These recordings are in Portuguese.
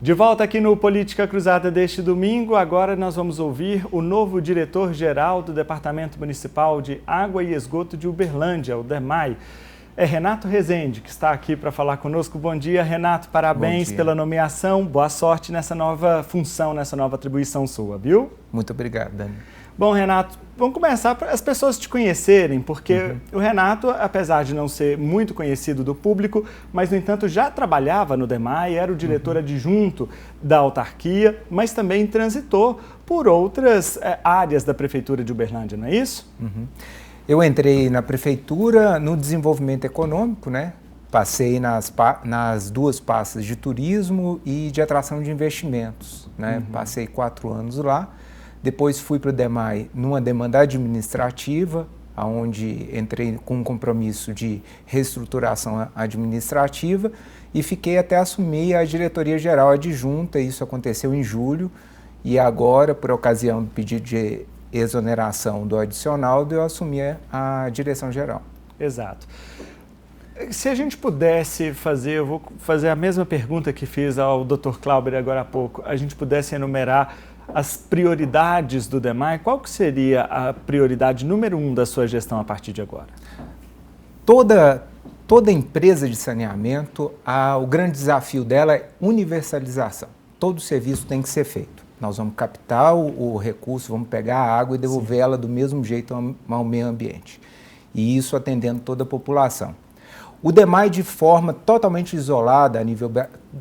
De volta aqui no Política Cruzada deste domingo, agora nós vamos ouvir o novo diretor-geral do Departamento Municipal de Água e Esgoto de Uberlândia, o DEMAI. É Renato Rezende, que está aqui para falar conosco. Bom dia, Renato, parabéns pela nomeação, boa sorte nessa nova função, nessa nova atribuição sua, viu? Muito obrigado, Dani. Bom, Renato, vamos começar para as pessoas te conhecerem, porque o Renato, apesar de não ser muito conhecido do público, mas, no entanto, já trabalhava no DEMAI, era o diretor adjunto da autarquia, mas também transitou por outras áreas da Prefeitura de Uberlândia, não é isso? Eu entrei na Prefeitura no desenvolvimento econômico, né? Passei nas duas pastas de turismo e de atração de investimentos, né? Passei 4 anos lá. Depois fui para o DEMAI numa demanda administrativa, onde entrei com um compromisso de reestruturação administrativa e fiquei até assumir a diretoria-geral adjunta. Isso aconteceu em julho e agora, por ocasião do pedido de exoneração do adicional, eu assumi a direção-geral. Exato. Se a gente pudesse fazer, eu vou fazer a mesma pergunta que fiz ao Dr. Clauber agora há pouco, a gente pudesse enumerar as prioridades do DEMAI, qual que seria a prioridade número 1 da sua gestão a partir de agora? Toda empresa de saneamento, o grande desafio dela é universalização. Todo serviço tem que ser feito. Nós vamos captar o recurso, vamos pegar a água e devolvê-la do mesmo jeito ao meio ambiente. E isso atendendo toda a população. O DEMAI, de forma totalmente isolada a nível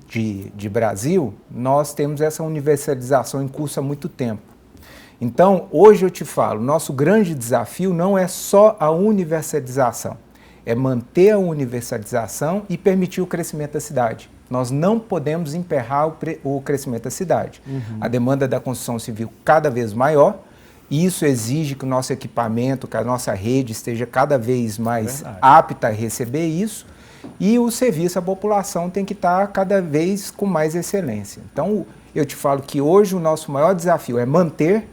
de Brasil, nós temos essa universalização em curso há muito tempo. Então, hoje eu te falo, nosso grande desafio não é só a universalização, é manter a universalização e permitir o crescimento da cidade. Nós não podemos emperrar o crescimento da cidade. A demanda da construção civil cada vez maior, e isso exige que o nosso equipamento, que a nossa rede esteja cada vez mais apta a receber isso, e o serviço à população tem que estar cada vez com mais excelência. Então, eu te falo que hoje o nosso maior desafio é manter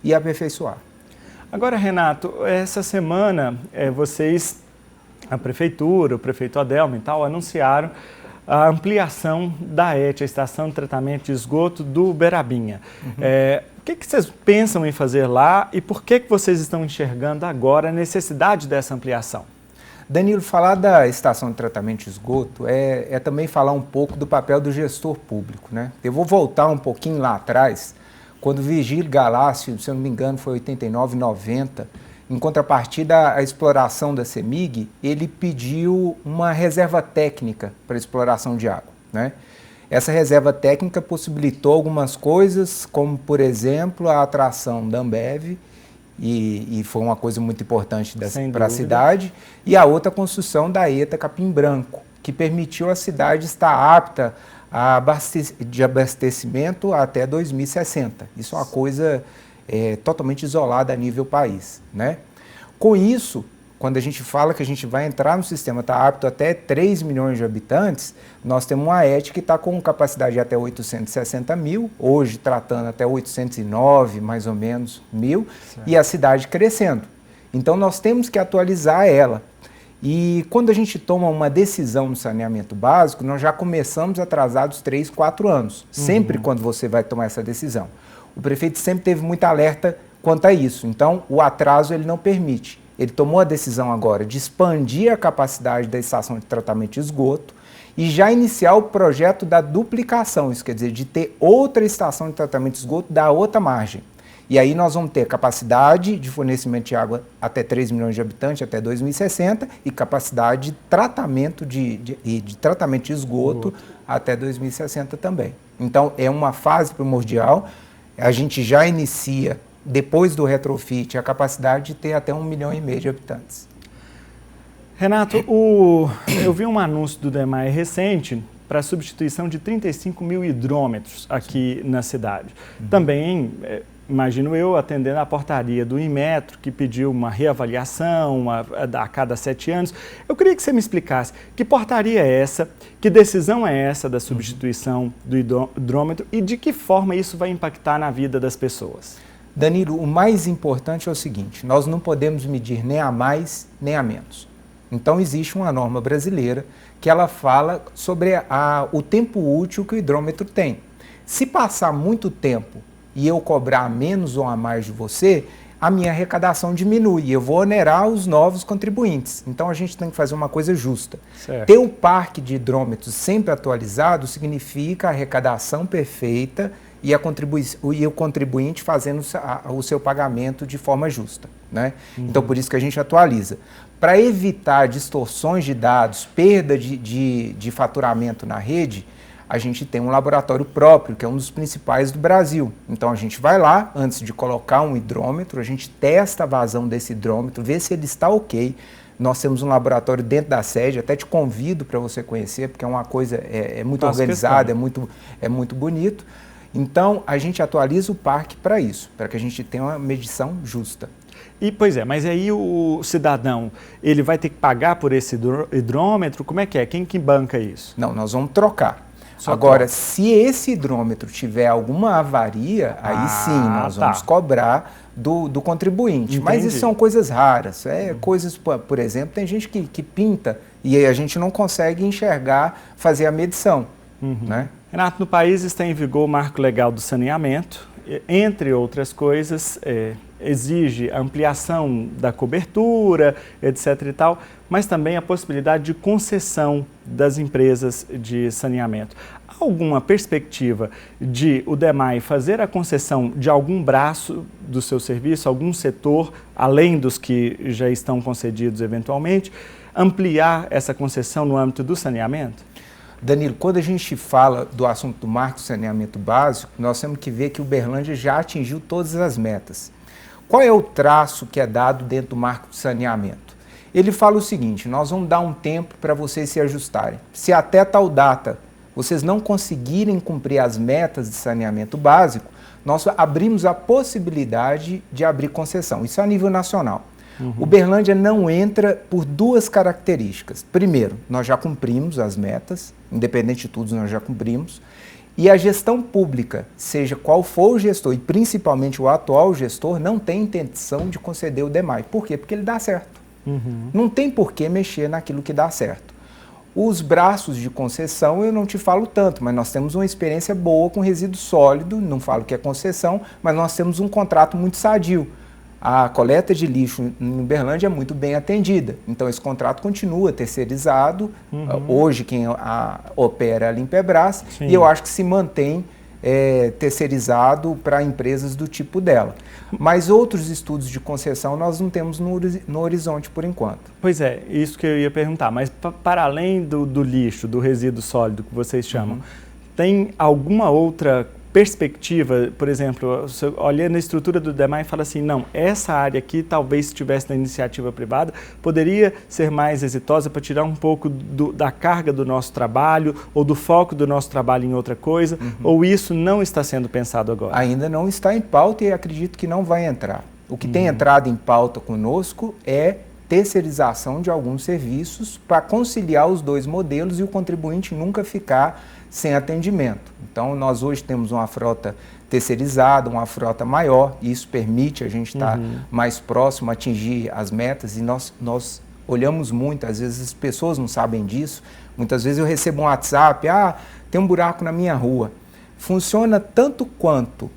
e aperfeiçoar. Agora, Renato, essa semana vocês, a Prefeitura, o prefeito Adelmo e tal, anunciaram a ampliação da ET, a Estação de Tratamento de Esgoto do Uberabinha. O que vocês pensam em fazer lá e por que vocês estão enxergando agora a necessidade dessa ampliação? Danilo, falar da Estação de Tratamento de Esgoto é também falar um pouco do papel do gestor público, né? Eu vou voltar um pouquinho lá atrás, quando Virgílio Galácio, se eu não me engano, foi 89, 90, em contrapartida à exploração da CEMIG, ele pediu uma reserva técnica para exploração de água, né? Essa reserva técnica possibilitou algumas coisas, como, por exemplo, a atração da Ambev, e foi uma coisa muito importante para a cidade, e a outra construção da ETA Capim Branco, que permitiu a cidade estar apta de abastecimento até 2060. Isso é uma coisa totalmente isolada a nível país, né? Com isso, quando a gente fala que a gente vai entrar no sistema, está apto até 3 milhões de habitantes, nós temos uma ET que está com capacidade de até 860 mil, hoje tratando até 809, mais ou menos, mil, e a cidade crescendo. Então, nós temos que atualizar ela. E quando a gente toma uma decisão no saneamento básico, nós já começamos atrasados 3, 4 anos, sempre quando você vai tomar essa decisão. O prefeito sempre teve muito alerta quanto a isso, então o atraso ele não permite. Ele tomou a decisão agora de expandir a capacidade da estação de tratamento de esgoto e já iniciar o projeto da duplicação, isso quer dizer, de ter outra estação de tratamento de esgoto da outra margem. E aí nós vamos ter capacidade de fornecimento de água até 3 milhões de habitantes até 2060 e capacidade de tratamento de tratamento de esgoto até 2060 também. Então é uma fase primordial, a gente já inicia depois do retrofit, a capacidade de ter até 1,5 milhão de habitantes. Renato, eu vi um anúncio do DEMAI recente para a substituição de 35 mil hidrômetros aqui na cidade. Também, imagino eu, atendendo à portaria do Inmetro, que pediu uma reavaliação a cada 7 anos. Eu queria que você me explicasse que portaria é essa, que decisão é essa da substituição do hidrômetro e de que forma isso vai impactar na vida das pessoas. Danilo, o mais importante é o seguinte, nós não podemos medir nem a mais nem a menos. Então existe uma norma brasileira que ela fala sobre o tempo útil que o hidrômetro tem. Se passar muito tempo e eu cobrar menos ou a mais de você, a minha arrecadação diminui e eu vou onerar os novos contribuintes. Então a gente tem que fazer uma coisa justa. Certo. Ter o parque de hidrômetros sempre atualizado significa a arrecadação perfeita e o contribuinte fazendo o seu pagamento de forma justa, né? Então por isso que a gente atualiza. Para evitar distorções de dados, perda de faturamento na rede, a gente tem um laboratório próprio, que é um dos principais do Brasil. Então a gente vai lá, antes de colocar um hidrômetro, a gente testa a vazão desse hidrômetro, vê se ele está ok. Nós temos um laboratório dentro da sede, até te convido para você conhecer, porque é uma coisa muito organizada, é muito bonito. Então a gente atualiza o parque para isso, para que a gente tenha uma medição justa. E, pois é, mas aí o cidadão, ele vai ter que pagar por esse hidrômetro? Como é que é? Quem que banca isso? Não, nós vamos trocar. Agora, se esse hidrômetro tiver alguma avaria, aí sim nós vamos cobrar do contribuinte. Entendi. Mas isso são coisas raras. Coisas, por exemplo, tem gente que pinta e aí a gente não consegue enxergar, fazer a medição. Né? Renato, no país está em vigor o Marco Legal do Saneamento. Entre outras coisas, exige ampliação da cobertura, etc. e tal, mas também a possibilidade de concessão das empresas de saneamento. Há alguma perspectiva de o DEMAI fazer a concessão de algum braço do seu serviço, algum setor, além dos que já estão concedidos eventualmente, ampliar essa concessão no âmbito do saneamento? Danilo, quando a gente fala do assunto do Marco de Saneamento Básico, nós temos que ver que o Uberlândia já atingiu todas as metas. Qual é o traço que é dado dentro do Marco de Saneamento? Ele fala o seguinte: nós vamos dar um tempo para vocês se ajustarem. Se até tal data vocês não conseguirem cumprir as metas de saneamento básico, nós abrimos a possibilidade de abrir concessão. Isso a nível nacional. Uberlândia não entra por duas características. Primeiro, nós já cumprimos as metas, independente de tudo, nós já cumprimos. E a gestão pública, seja qual for o gestor, e principalmente o atual gestor, não tem intenção de conceder o DEMAI. Por quê? Porque ele dá certo. Não tem por que mexer naquilo que dá certo. Os braços de concessão eu não te falo tanto, mas nós temos uma experiência boa com resíduo sólido, não falo que é concessão, mas nós temos um contrato muito sadio. A coleta de lixo em Uberlândia é muito bem atendida, então esse contrato continua terceirizado. Hoje quem opera é a Limpebras. Sim. E eu acho que se mantém terceirizado para empresas do tipo dela. Mas outros estudos de concessão nós não temos no horizonte por enquanto. Pois é, isso que eu ia perguntar, mas para além do lixo, do resíduo sólido que vocês chamam, tem alguma outra perspectiva? Por exemplo, olhando a estrutura do DEMAI e fala assim, não, essa área aqui, talvez se estivesse na iniciativa privada, poderia ser mais exitosa para tirar um pouco da carga do nosso trabalho ou do foco do nosso trabalho em outra coisa, ou isso não está sendo pensado agora? Ainda não está em pauta e acredito que não vai entrar. O que tem entrado em pauta conosco é terceirização de alguns serviços para conciliar os dois modelos e o contribuinte nunca ficar sem atendimento. Então, nós hoje temos uma frota terceirizada, uma frota maior, e isso permite a gente estar mais próximo, atingir as metas, e nós olhamos muito, às vezes as pessoas não sabem disso, muitas vezes eu recebo um WhatsApp, tem um buraco na minha rua. Funciona tanto quanto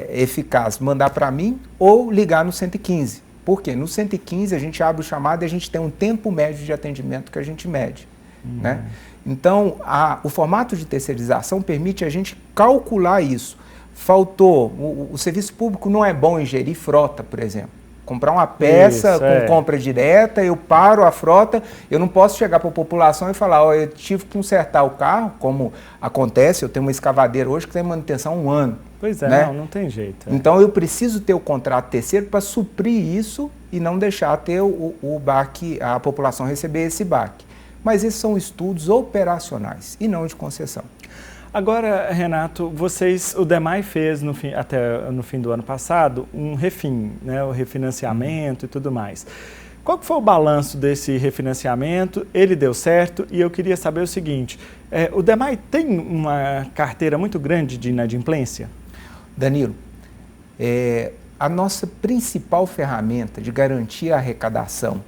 eficaz mandar para mim ou ligar no 115. Por quê? No 115 a gente abre o chamado e a gente tem um tempo médio de atendimento que a gente mede, né? Então, o formato de terceirização permite a gente calcular isso. Faltou, o serviço público não é bom em gerir frota, por exemplo. Comprar uma peça com compra direta, eu paro a frota, eu não posso chegar para a população e falar, eu tive que consertar o carro, como acontece, eu tenho uma escavadeira hoje que tem manutenção há 1 ano. Pois é, né? não tem jeito. Então eu preciso ter o contrato terceiro para suprir isso e não deixar ter o baque, a população receber esse baque. Mas esses são estudos operacionais e não de concessão. Agora, Renato, o DEMAI fez até no fim do ano passado um refin, né, o refinanciamento e tudo mais. Qual que foi o balanço desse refinanciamento? Ele deu certo e eu queria saber o seguinte, o DEMAI tem uma carteira muito grande de inadimplência? Danilo, a nossa principal ferramenta de garantir a arrecadação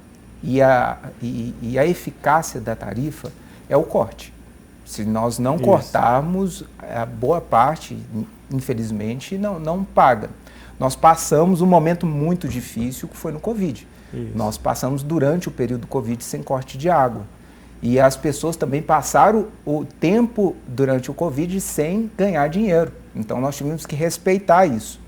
E a eficácia da tarifa é o corte. Se nós não cortarmos, a boa parte, infelizmente, não paga. Nós passamos um momento muito difícil que foi no Covid. Nós passamos durante o período do Covid sem corte de água. E as pessoas também passaram o tempo durante o Covid sem ganhar dinheiro. Então nós tivemos que respeitar isso.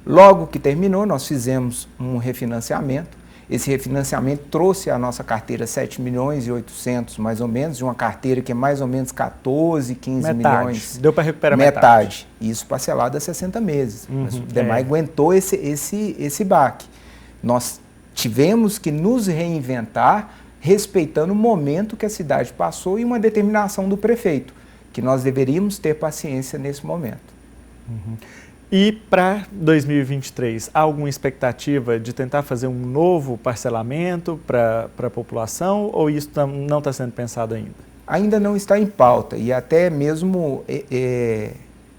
Logo que terminou, nós fizemos um refinanciamento. Esse refinanciamento trouxe à nossa carteira 7 milhões e 800, mais ou menos, de uma carteira que é mais ou menos 14, 15 milhões. Deu para recuperar metade. Isso parcelado a 60 meses. Mas o DEMAI aguentou esse baque. Nós tivemos que nos reinventar, respeitando o momento que a cidade passou e uma determinação do prefeito, que nós deveríamos ter paciência nesse momento. E para 2023, há alguma expectativa de tentar fazer um novo parcelamento para a população ou isso não está sendo pensado ainda? Ainda não está em pauta e até mesmo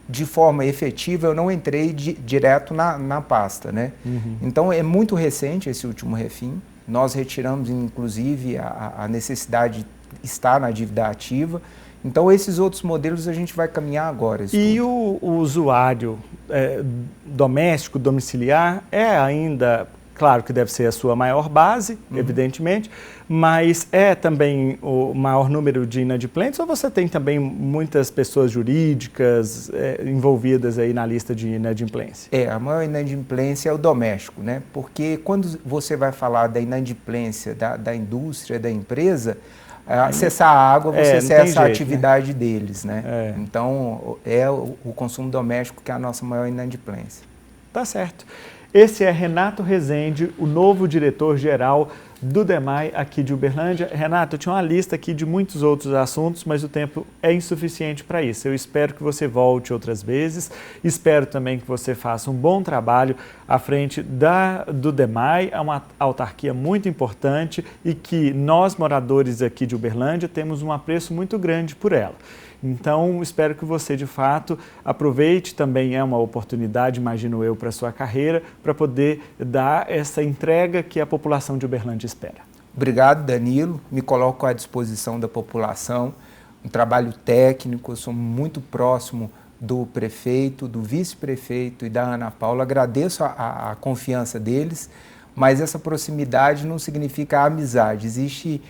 de forma efetiva eu não entrei direto na pasta, né? Então é muito recente esse último refim. Nós retiramos inclusive a necessidade de estar na dívida ativa. Então, esses outros modelos a gente vai caminhar agora. E o usuário doméstico, domiciliar, é ainda, claro que deve ser a sua maior base, evidentemente, mas é também o maior número de inadimplentes ou você tem também muitas pessoas jurídicas envolvidas aí na lista de inadimplência? A maior inadimplência é o doméstico, né? Porque quando você vai falar da inadimplência da indústria, da empresa, acessar a água, você acessa a atividade deles, né? Então, é o consumo doméstico que é a nossa maior inadimplência. Tá certo. Esse é Renato Rezende, o novo diretor-geral do DEMAI aqui de Uberlândia. Renato, eu tinha uma lista aqui de muitos outros assuntos, mas o tempo é insuficiente para isso. Eu espero que você volte outras vezes, espero também que você faça um bom trabalho à frente do DEMAI, é uma autarquia muito importante e que nós, moradores aqui de Uberlândia, temos um apreço muito grande por ela. Então, espero que você, de fato, aproveite, também é uma oportunidade, imagino eu, para a sua carreira, para poder dar essa entrega que a população de Uberlândia espera. Obrigado, Danilo. Me coloco à disposição da população, um trabalho técnico, eu sou muito próximo do prefeito, do vice-prefeito e da Ana Paula, agradeço a confiança deles, mas essa proximidade não significa amizade, existe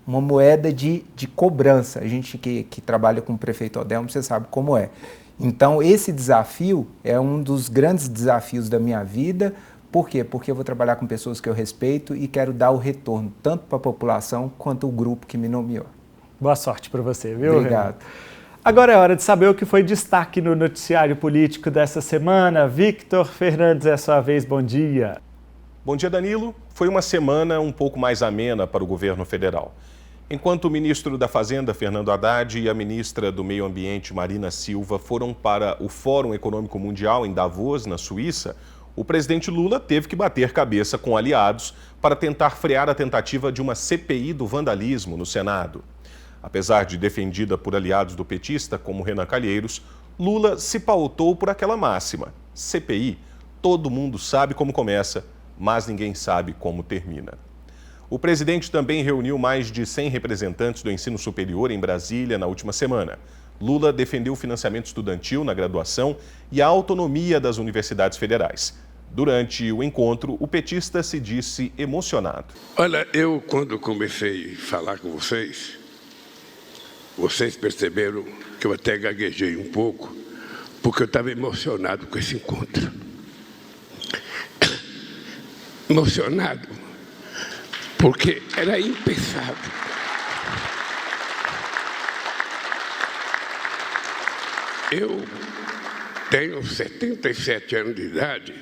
uma moeda de cobrança. A gente que trabalha com o prefeito Odelmo, você sabe como é. Então, esse desafio é um dos grandes desafios da minha vida. Por quê? Porque eu vou trabalhar com pessoas que eu respeito e quero dar o retorno, tanto para a população quanto o grupo que me nomeou. Boa sorte para você, viu? Obrigado. Agora é hora de saber o que foi destaque no noticiário político dessa semana. Victor Fernandes, é a sua vez, bom dia. Bom dia, Danilo. Foi uma semana um pouco mais amena para o governo federal. Enquanto o ministro da Fazenda, Fernando Haddad, e a ministra do Meio Ambiente, Marina Silva, foram para o Fórum Econômico Mundial em Davos, na Suíça, o presidente Lula teve que bater cabeça com aliados para tentar frear a tentativa de uma CPI do vandalismo no Senado. Apesar de defendida por aliados do petista, como Renan Calheiros, Lula se pautou por aquela máxima: CPI, todo mundo sabe como começa, mas ninguém sabe como termina. O presidente também reuniu mais de 100 representantes do ensino superior em Brasília na última semana. Lula defendeu o financiamento estudantil na graduação e a autonomia das universidades federais. Durante o encontro, o petista se disse emocionado. Olha, eu quando comecei a falar com vocês perceberam que eu até gaguejei um pouco, porque eu estava emocionado com esse encontro. Emocionado, porque era impensável. Eu tenho 77 anos de idade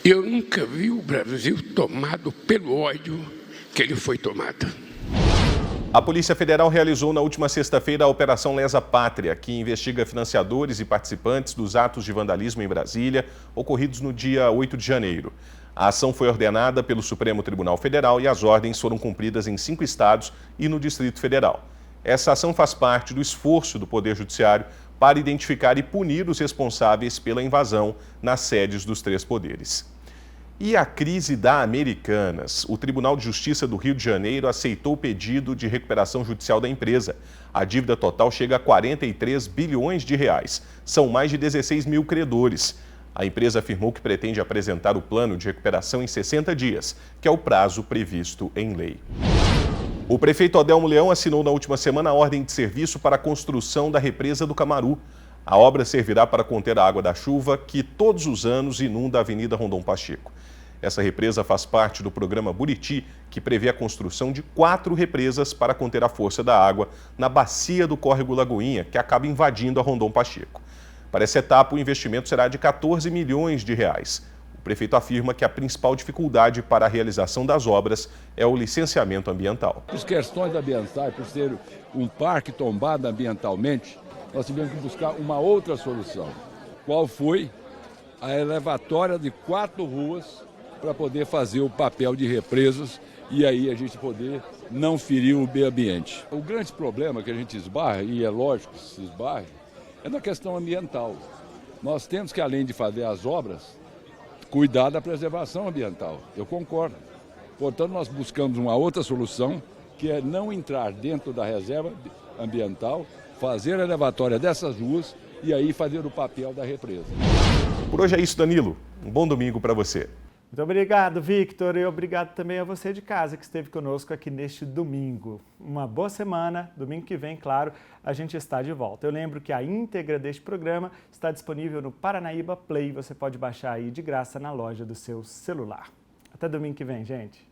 e eu nunca vi o Brasil tomado pelo ódio que ele foi tomado. A Polícia Federal realizou na última sexta-feira a Operação Lesa Pátria, que investiga financiadores e participantes dos atos de vandalismo em Brasília, ocorridos no dia 8 de janeiro. A ação foi ordenada pelo Supremo Tribunal Federal e as ordens foram cumpridas em 5 estados e no Distrito Federal. Essa ação faz parte do esforço do Poder Judiciário para identificar e punir os responsáveis pela invasão nas sedes dos 3 poderes. E a crise da Americanas. O Tribunal de Justiça do Rio de Janeiro aceitou o pedido de recuperação judicial da empresa. A dívida total chega a 43 bilhões de reais. São mais de 16 mil credores. A empresa afirmou que pretende apresentar o plano de recuperação em 60 dias, que é o prazo previsto em lei. O prefeito Adelmo Leão assinou na última semana a ordem de serviço para a construção da represa do Camaru. A obra servirá para conter a água da chuva que todos os anos inunda a Avenida Rondon Pacheco. Essa represa faz parte do programa Buriti, que prevê a construção de 4 represas para conter a força da água na bacia do córrego Lagoinha, que acaba invadindo a Rondon Pacheco. Para essa etapa, o investimento será de 14 milhões de reais. O prefeito afirma que a principal dificuldade para a realização das obras é o licenciamento ambiental. As questões ambientais, por ser um parque tombado ambientalmente, nós tivemos que buscar uma outra solução. Qual foi? A elevatória de 4 ruas para poder fazer o papel de represas e aí a gente poder não ferir o meio ambiente. O grande problema que a gente esbarra, e é lógico que se esbarra, é na questão ambiental. Nós temos que, além de fazer as obras, cuidar da preservação ambiental. Eu concordo. Portanto, nós buscamos uma outra solução, que é não entrar dentro da reserva ambiental, fazer a elevatória dessas ruas e aí fazer o papel da represa. Por hoje é isso, Danilo. Um bom domingo para você. Muito obrigado, Victor, e obrigado também a você de casa que esteve conosco aqui neste domingo. Uma boa semana. Domingo que vem, claro, a gente está de volta. Eu lembro que a íntegra deste programa está disponível no Paranaíba Play. Você pode baixar aí de graça na loja do seu celular. Até domingo que vem, gente.